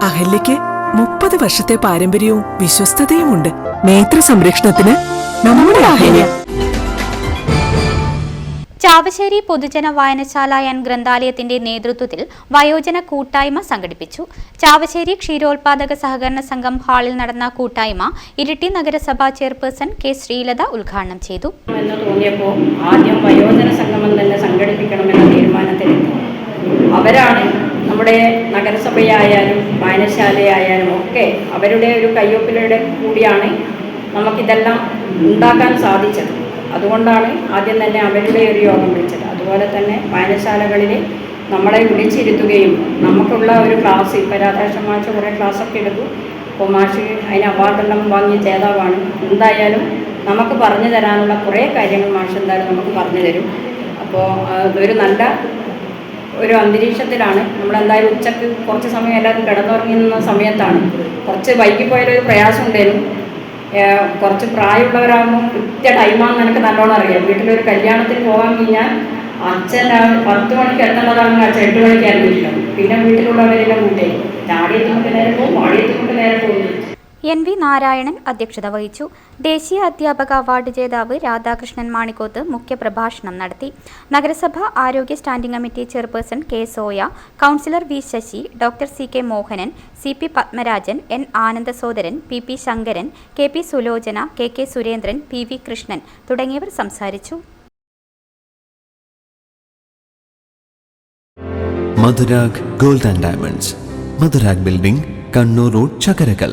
അഹല്യയ്ക്ക് 30 വർഷത്തെ പാരമ്പര്യവും വിശ്വസ്തതയുമുണ്ട്. നേത്ര സംരക്ഷണത്തിന് നമ്മുടെ അഹല്യ. ചാവശ്ശേരി പൊതുജന വായനശാല ആൻഡ് ഗ്രന്ഥാലയത്തിന്റെ നേതൃത്വത്തിൽ വയോജന കൂട്ടായ്മ സംഘടിപ്പിച്ചു. ചാവശ്ശേരി ക്ഷീരോത്പാദക സഹകരണ സംഘം ഹാളിൽ നടന്ന കൂട്ടായ്മ ഇരിട്ടി നഗരസഭാ ചെയർപേഴ്സൺ കെ ശ്രീലത ഉദ്ഘാടനം ചെയ്തു. എന്ന് തോന്നിയപ്പോൾ ആദ്യം വയോജന സംഗമം തന്നെ സംഘടിപ്പിക്കണമെന്ന തീരുമാനത്തിലെത്തി. അവരാണ് നമ്മുടെ നഗരസഭയായാലും വായനശാലയായാലും ഒക്കെ അവരുടെ ഒരു കയ്യൊപ്പിലൂടെ കൂടിയാണ് നമുക്കിതെല്ലാം ഉണ്ടാക്കാൻ സാധിച്ചത്. അതുകൊണ്ടാണ് ആദ്യം തന്നെ അവരുടെ ഒരു യോഗം വിളിച്ചത്. അതുപോലെ തന്നെ വായനശാലകളിൽ നമ്മളെ വിളിച്ചിരുത്തുകയും നമുക്കുള്ള ഒരു ക്ലാസ്, ഇപ്പോൾ രാധാകൃഷ്ണൻ മാഷ് കുറേ ക്ലാസ്സൊക്കെ എടുത്തു. അപ്പോൾ മാഷ് അതിന് അവാർഡെല്ലാം വാങ്ങിയ ജേതാവാണ്. എന്തായാലും നമുക്ക് പറഞ്ഞു തരാനുള്ള കുറേ കാര്യങ്ങൾ മാഷ് എന്തായാലും നമുക്ക് പറഞ്ഞു തരും. അപ്പോൾ അതൊരു നല്ല ഒരു അന്തരീക്ഷത്തിലാണ്. നമ്മളെന്തായാലും ഉച്ചക്ക് കുറച്ച് സമയം എല്ലാവരും കിടന്നുറങ്ങുന്ന സമയത്താണ്. കുറച്ച് വൈകിപ്പോയാലൊരു പ്രയാസം ഉണ്ടായിരുന്നു. കുറച്ച് പ്രായമുള്ളവരാകുമ്പോൾ കൃത്യ ടൈമാണെന്ന് എനിക്ക് നല്ലോണം അറിയാം. വീട്ടിലൊരു കല്യാണത്തിന് പോകാൻ കഴിഞ്ഞാൽ അച്ഛൻ 10 മണിക്ക് എത്തേണ്ടതാണെങ്കിൽ അച്ഛൻ 8 മണിക്ക് ആയിരുന്നില്ല. പിന്നെ വീട്ടിലുള്ളവരെല്ലാം കൂട്ടേ ചാടിയെത്തുകൊണ്ട് നേരെ പോകും, വാടിയെത്തുകൊണ്ട് നേരെ പോകും. NV നാരായണൻ അധ്യക്ഷത വഹിച്ചു. ദേശീയ അധ്യാപക അവാർഡ് ജേതാവ് രാധാകൃഷ്ണൻ മാണിക്കോത്ത് മുഖ്യപ്രഭാഷണം നടത്തി. നഗരസഭ ആരോഗ്യ standing committee chairperson K Soya, councillor V Sasi, doctor CK Mohanan, CP Padmarajan, N Anandasodaran, PP Sankaran, KP Sulochana, KK Surendran, PV Krishnan തുടങ്ങിയവർ സംസാരിച്ചു. Madhurag gold and diamonds, Madhurag building, Kannur road, Chakkarakal.